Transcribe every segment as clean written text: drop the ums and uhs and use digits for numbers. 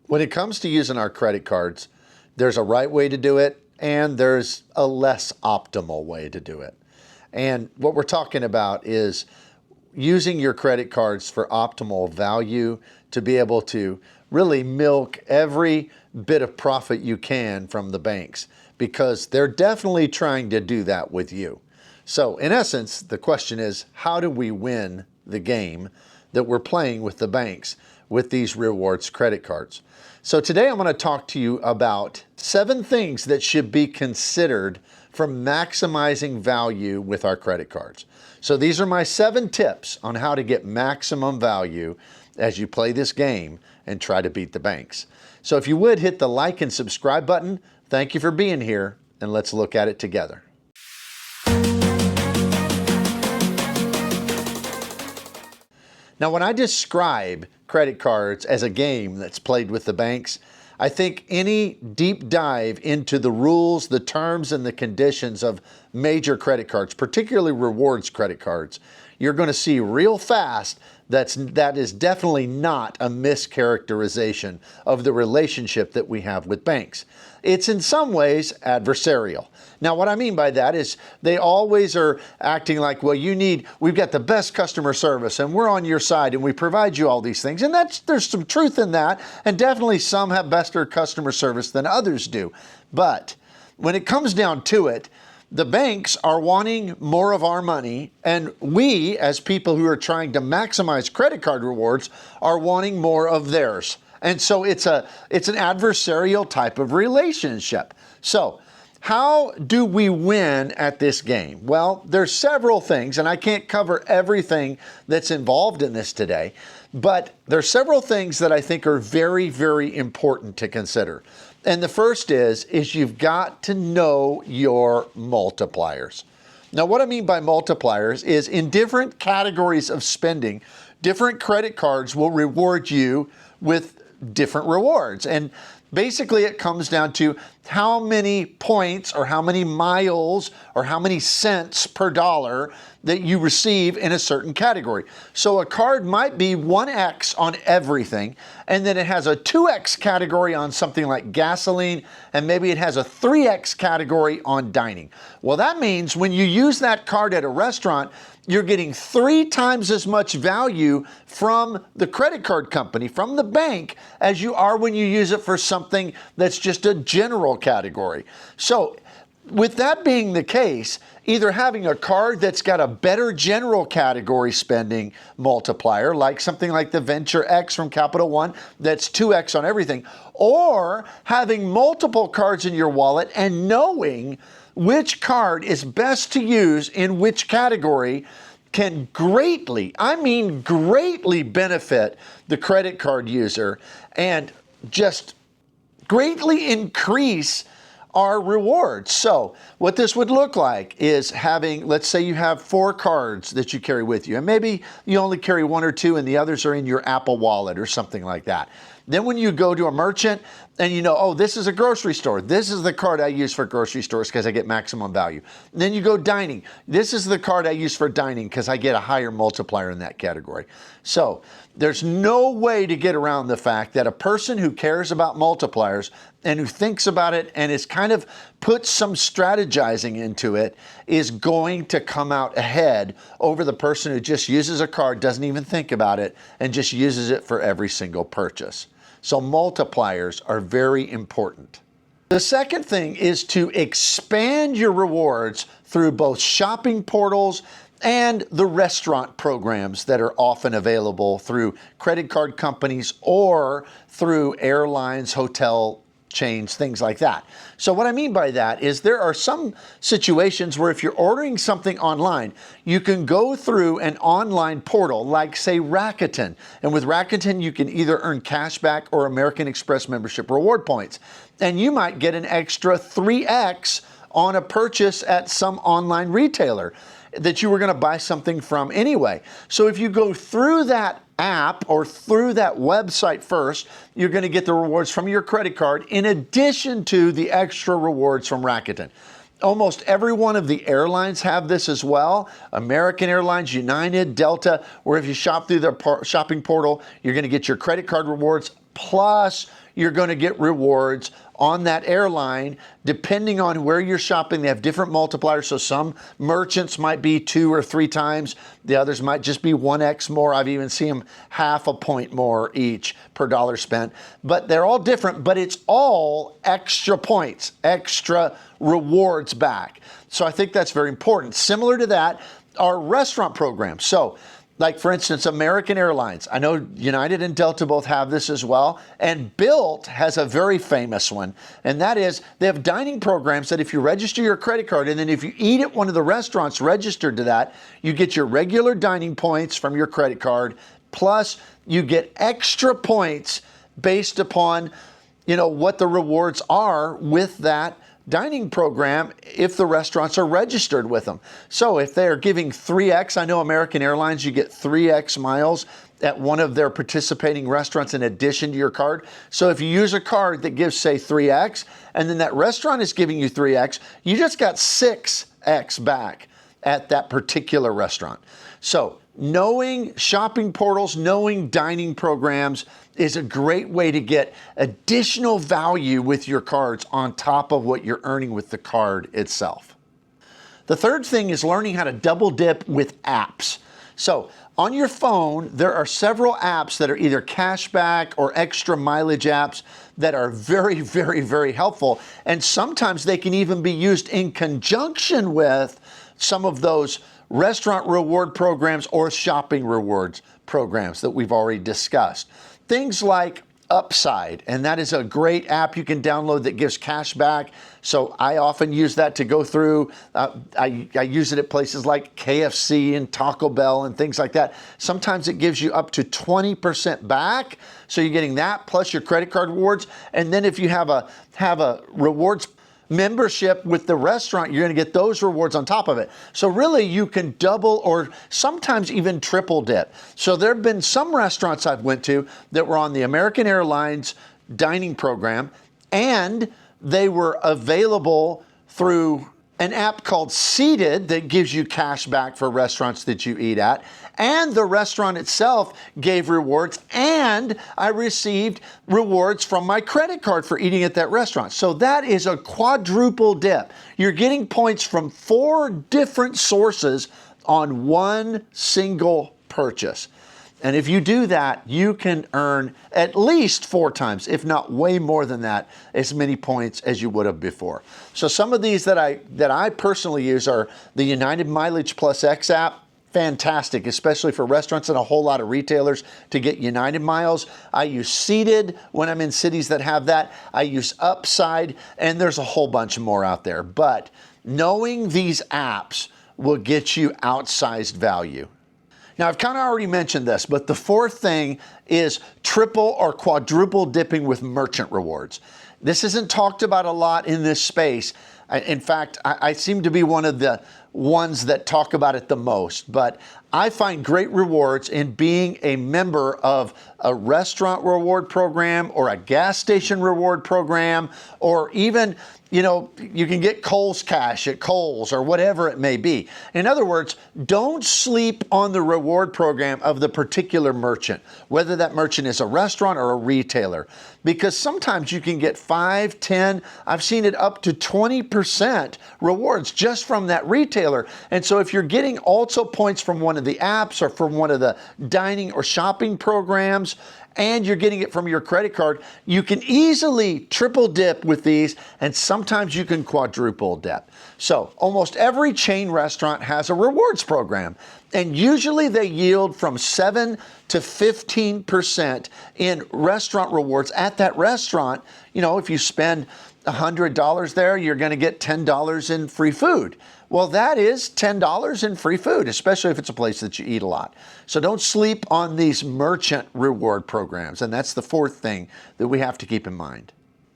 When it comes to using our credit cards, there's a right way to do it and there's a less optimal way to do it. And what we're talking about is using your credit cards for optimal value to be able to really milk every bit of profit you can from the banks, because they're definitely trying to do that with you. So in essence, the question is, how do we win the game that we're playing with the banks with these rewards credit cards? So today I'm going to talk to you about 7 things that should be considered for maximizing value with our credit cards. So these are my 7 tips on how to get maximum value as you play this game and try to beat the banks. So if you would hit the like and subscribe button, thank you for being here, and let's look at it together. Now, when I describe credit cards as a game that's played with the banks, I think any deep dive into the rules, the terms, and the conditions of major credit cards, particularly rewards credit cards, you're going to see real fast that is definitely not a mischaracterization of the relationship that we have with banks. It's in some ways adversarial. Now, what I mean by that is they always are acting like, well, we've got the best customer service and we're on your side and we provide you all these things. And there's some truth in that. And definitely some have better customer service than others do. But when it comes down to it, the banks are wanting more of our money, and we, as people who are trying to maximize credit card rewards, are wanting more of theirs. And so it's an adversarial type of relationship. So how do we win at this game? Well, there's several things, and I can't cover everything that's involved in this today, but there's several things that I think are very, very important to consider. And the first is you've got to know your multipliers. Now, what I mean by multipliers is in different categories of spending, different credit cards will reward you with different rewards. And basically, it comes down to how many points or how many miles or how many cents per dollar that you receive in a certain category. So a card might be 1x on everything, and then it has a 2x category on something like gasoline, and maybe it has a 3x category on dining. Well, that means when you use that card at a restaurant, you're getting 3 times as much value from the credit card company, from the bank, as you are when you use it for something that's just a general category. So with that being the case, either having a card that's got a better general category spending multiplier, like something like the Venture X from Capital One, that's 2x on everything, or having multiple cards in your wallet and knowing which card is best to use in which category can greatly, I mean greatly benefit the credit card user and just greatly increase our rewards. So what this would look like is having, let's say you have 4 cards that you carry with you, and maybe you only carry 1 or 2 and the others are in your Apple Wallet or something like that. Then when you go to a merchant and you know, oh, this is a grocery store. This is the card I use for grocery stores because I get maximum value. And then you go dining. This is the card I use for dining because I get a higher multiplier in that category. So there's no way to get around the fact that a person who cares about multipliers and who thinks about it and is kind of puts some strategizing into it is going to come out ahead over the person who just uses a card, doesn't even think about it, and just uses it for every single purchase. So multipliers are very important. The second thing is to expand your rewards through both shopping portals and the restaurant programs that are often available through credit card companies or through airlines, hotel chains, things like that. So what I mean by that is there are some situations where if you're ordering something online, you can go through an online portal like, say, Rakuten. And with Rakuten, you can either earn cashback or American Express membership reward points. And you might get an extra 3x on a purchase at some online retailer that you were going to buy something from anyway. So if you go through that app or through that website first, you're going to get the rewards from your credit card in addition to the extra rewards from Rakuten. Almost every one of the airlines have this as well. American Airlines, United, Delta, where if you shop through their shopping portal, you're going to get your credit card rewards plus you're going to get rewards on that airline. Depending on where you're shopping, they have different multipliers. So some merchants might be 2 or 3 times. The others might just be 1x more. I've even seen them half a point more each per dollar spent. But they're all different, but it's all extra points, extra rewards back. So I think that's very important. Similar to that are restaurant programs. So like, for instance, American Airlines. I know United and Delta both have this as well. And Bilt has a very famous one. And that is, they have dining programs that if you register your credit card, and then if you eat at one of the restaurants registered to that, you get your regular dining points from your credit card, plus you get extra points based upon, what the rewards are with that dining program if the restaurants are registered with them. So if they're giving 3x, I know American Airlines, you get 3x miles at one of their participating restaurants in addition to your card. So if you use a card that gives, say, 3x, and then that restaurant is giving you 3x, you just got 6x back at that particular restaurant. So knowing shopping portals, knowing dining programs is a great way to get additional value with your cards on top of what you're earning with the card itself. The third thing is learning how to double dip with apps. So on your phone, there are several apps that are either cashback or extra mileage apps that are very, very, very helpful. And sometimes they can even be used in conjunction with some of those restaurant reward programs or shopping rewards programs that we've already discussed. Things like Upside, and that is a great app you can download that gives cash back. So I often use that to go through. I use it at places like KFC and Taco Bell and things like that. Sometimes it gives you up to 20% back. So you're getting that plus your credit card rewards. And then if you have a rewards membership with the restaurant, you're going to get those rewards on top of it. So really you can double or sometimes even triple dip. So there have been some restaurants I've went to that were on the American Airlines dining program, and they were available through an app called Seated that gives you cash back for restaurants that you eat at. And the restaurant itself gave rewards, and I received rewards from my credit card for eating at that restaurant. So that is a quadruple dip. You're getting points from 4 different sources on one single purchase. And if you do that, you can earn at least 4 times, if not way more than that, as many points as you would have before. So some of these that I personally use are the United Mileage Plus X app. Fantastic, especially for restaurants and a whole lot of retailers to get United miles. I use Seated when I'm in cities that have that. I use Upside, and there's a whole bunch more out there. But knowing these apps will get you outsized value. Now, I've kind of already mentioned this, but the fourth thing is triple or quadruple dipping with merchant rewards. This isn't talked about a lot in this space. In fact, I seem to be one of the ones that talk about it the most, but I find great rewards in being a member of a restaurant reward program or a gas station reward program, or even, you can get Kohl's Cash at Kohl's or whatever it may be. In other words, don't sleep on the reward program of the particular merchant, whether that merchant is a restaurant or a retailer, because sometimes you can get 5, 10, I've seen it up to 20% rewards just from that retailer. And so if you're getting also points from one of the apps or from one of the dining or shopping programs, and you're getting it from your credit card, you can easily triple dip with these, and sometimes you can quadruple dip. So almost every chain restaurant has a rewards program, and usually they yield from 7 to 15% in restaurant rewards at that restaurant. If you spend $100 there, you're going to get $10 in free food. Well, that is $10 in free food, especially if it's a place that you eat a lot. So don't sleep on these merchant reward programs. And that's the fourth thing that we have to keep in mind.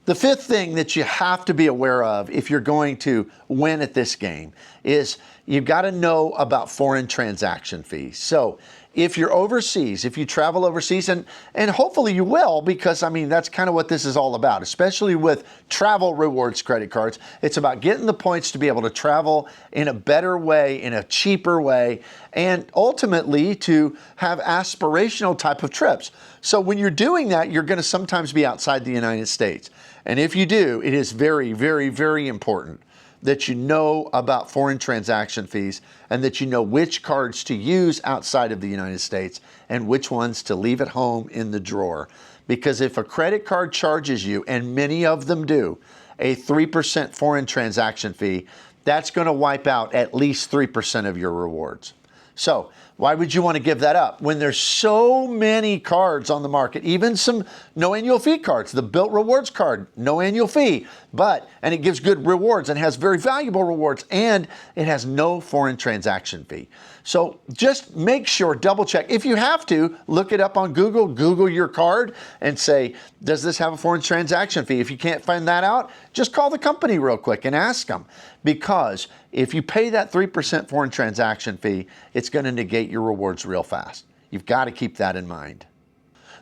The fifth thing that you have to be aware of if you're going to win at this game is you've got to know about foreign transaction fees. So if you're overseas, if you travel overseas, and hopefully you will, because I mean, that's kind of what this is all about, especially with travel rewards credit cards. It's about getting the points to be able to travel in a better way, in a cheaper way, and ultimately to have aspirational type of trips. So when you're doing that, you're going to sometimes be outside the United States. And if you do, it is very, very, very important that you know about foreign transaction fees and that you know which cards to use outside of the United States and which ones to leave at home in the drawer. Because if a credit card charges you, and many of them do, a 3% foreign transaction fee, that's going to wipe out at least 3% of your rewards. So why would you want to give that up when there's so many cards on the market, even some no annual fee cards, the Built Rewards card, no annual fee, and it gives good rewards and has very valuable rewards, and it has no foreign transaction fee. So just make sure, double check. If you have to, look it up on Google, Google your card and say, does this have a foreign transaction fee? If you can't find that out, just call the company real quick and ask them. Because if you pay that 3% foreign transaction fee, it's going to negate your rewards real fast. You've got to keep that in mind.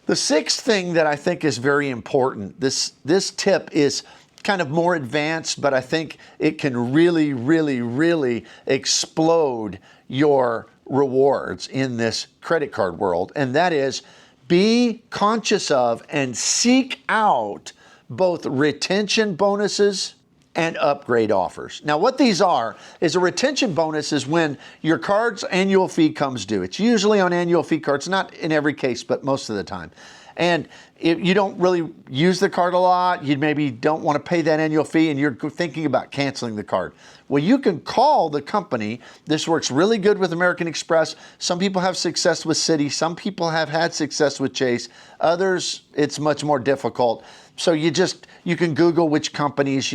The sixth thing that I think is very important, this tip is kind of more advanced, but I think it can really, really, really explode your rewards in this credit card world. And that is, be conscious of and seek out both retention bonuses and upgrade offers. Now, what these are is a retention bonus is when your card's annual fee comes due. It's usually on annual fee cards, not in every case, but most of the time. And if you don't really use the card a lot, you maybe don't want to pay that annual fee and you're thinking about canceling the card. Well, you can call the company. This works really good with American Express. Some people have success with Citi. Some people have had success with Chase. Others, it's much more difficult. So you can Google which companies,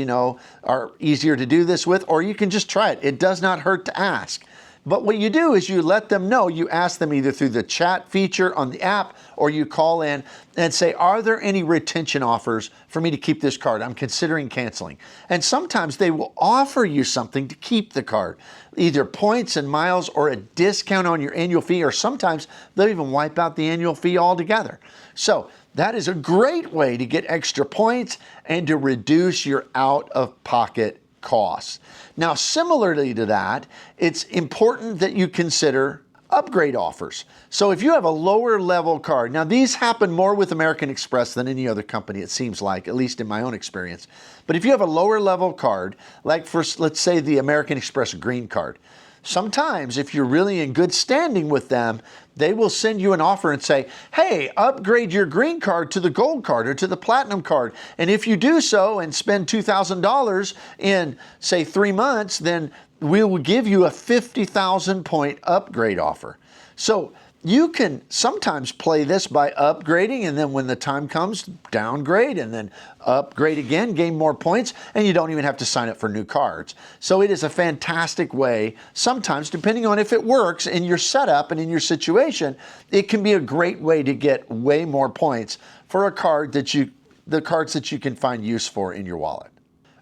are easier to do this with, or you can just try it. It does not hurt to ask. But what you do is you let them know, you ask them either through the chat feature on the app, or you call in and say, are there any retention offers for me to keep this card? I'm considering canceling. And sometimes they will offer you something to keep the card, either points and miles or a discount on your annual fee, or sometimes they'll even wipe out the annual fee altogether. So that is a great way to get extra points and to reduce your out-of-pocket costs. Now, similarly to that, it's important that you consider upgrade offers. So if you have a lower level card, now these happen more with American Express than any other company, it seems like, at least in my own experience. But if you have a lower level card, like for, let's say, the American Express Green Card, sometimes if you're really in good standing with them, they will send you an offer and say, hey, upgrade your green card to the gold card or to the platinum card. And if you do so and spend $2,000 in, say, 3 months, then we will give you a 50,000 point upgrade offer. So you can sometimes play this by upgrading, and then when the time comes, downgrade, and then upgrade again, gain more points, and you don't even have to sign up for new cards. So it is a fantastic way, sometimes, depending on if it works in your setup and in your situation, it can be a great way to get way more points for a card the cards that you can find use for in your wallet.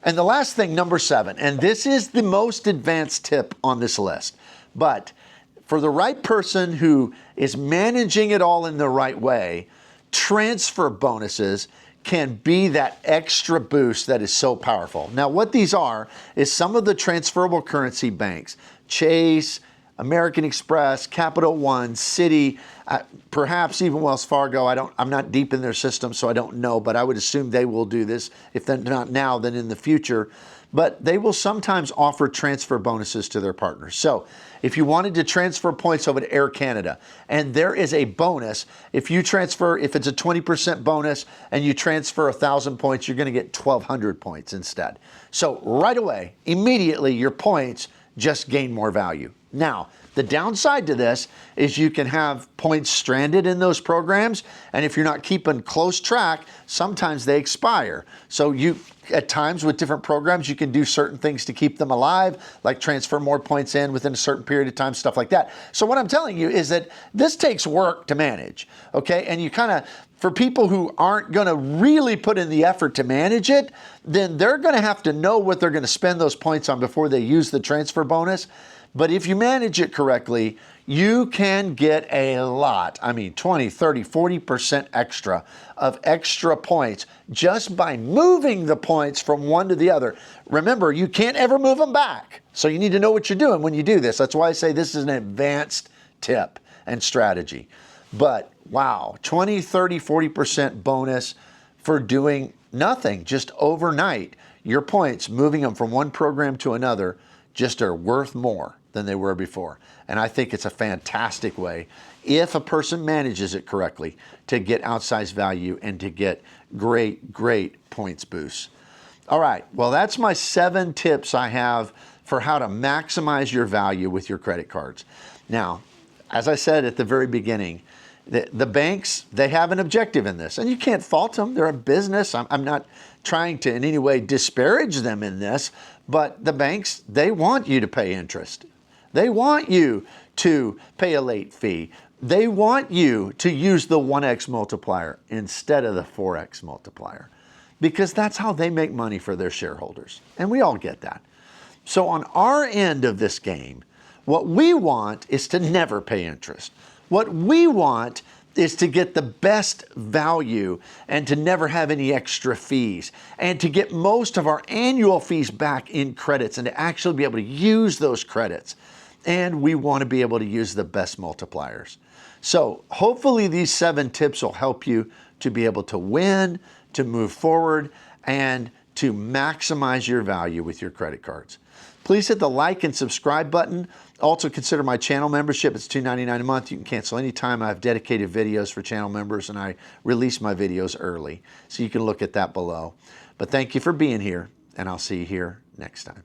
And the last thing, number 7, and this is the most advanced tip on this list, but for the right person who is managing it all in the right way, transfer bonuses can be that extra boost that is so powerful. Now, what these are is some of the transferable currency banks, Chase, American Express, Capital One, Citi, perhaps even Wells Fargo. I'm not deep in their system, so I don't know, but I would assume they will do this. If they're not now, then in the future. But they will sometimes offer transfer bonuses to their partners. So if you wanted to transfer points over to Air Canada, and there is a bonus, if you transfer, if it's a 20% bonus and you transfer 1,000 points, you're going to get 1,200 points instead. So right away, immediately, your points just gain more value. Now, the downside to this is you can have points stranded in those programs, and if you're not keeping close track, sometimes they expire. So at times with different programs, you can do certain things to keep them alive, like transfer more points in within a certain period of time, stuff like that. So what I'm telling you is that this takes work to manage, okay? And you kind of, for people who aren't going to really put in the effort to manage it, then they're going to have to know what they're going to spend those points on before they use the transfer bonus. But if you manage it correctly, you can get a lot, I mean 20, 30, 40% extra of extra points just by moving the points from one to the other. Remember, you can't ever move them back. So you need to know what you're doing when you do this. That's why I say this is an advanced tip and strategy. But wow, 20, 30, 40% bonus for doing nothing, just overnight. Your points, moving them from one program to another, just are worth more than they were before. And I think it's a fantastic way, if a person manages it correctly, to get outsized value and to get great, great points boosts. All right, well, that's my 7 tips I have for how to maximize your value with your credit cards. Now, as I said at the very beginning, the banks, they have an objective in this, and you can't fault them. They're a business. I'm not trying to in any way disparage them in this, but the banks, they want you to pay interest. They want you to pay a late fee. They want you to use the 1x multiplier instead of the 4x multiplier, because that's how they make money for their shareholders. And we all get that. So on our end of this game, what we want is to never pay interest. What we want is to get the best value and to never have any extra fees and to get most of our annual fees back in credits and to actually be able to use those credits. And we want to be able to use the best multipliers. So hopefully these 7 tips will help you to be able to win, to move forward, and to maximize your value with your credit cards. Please hit the like and subscribe button. Also consider my channel membership. It's $2.99 a month. You can cancel anytime. I have dedicated videos for channel members, and I release my videos early. So you can look at that below. But thank you for being here, and I'll see you here next time.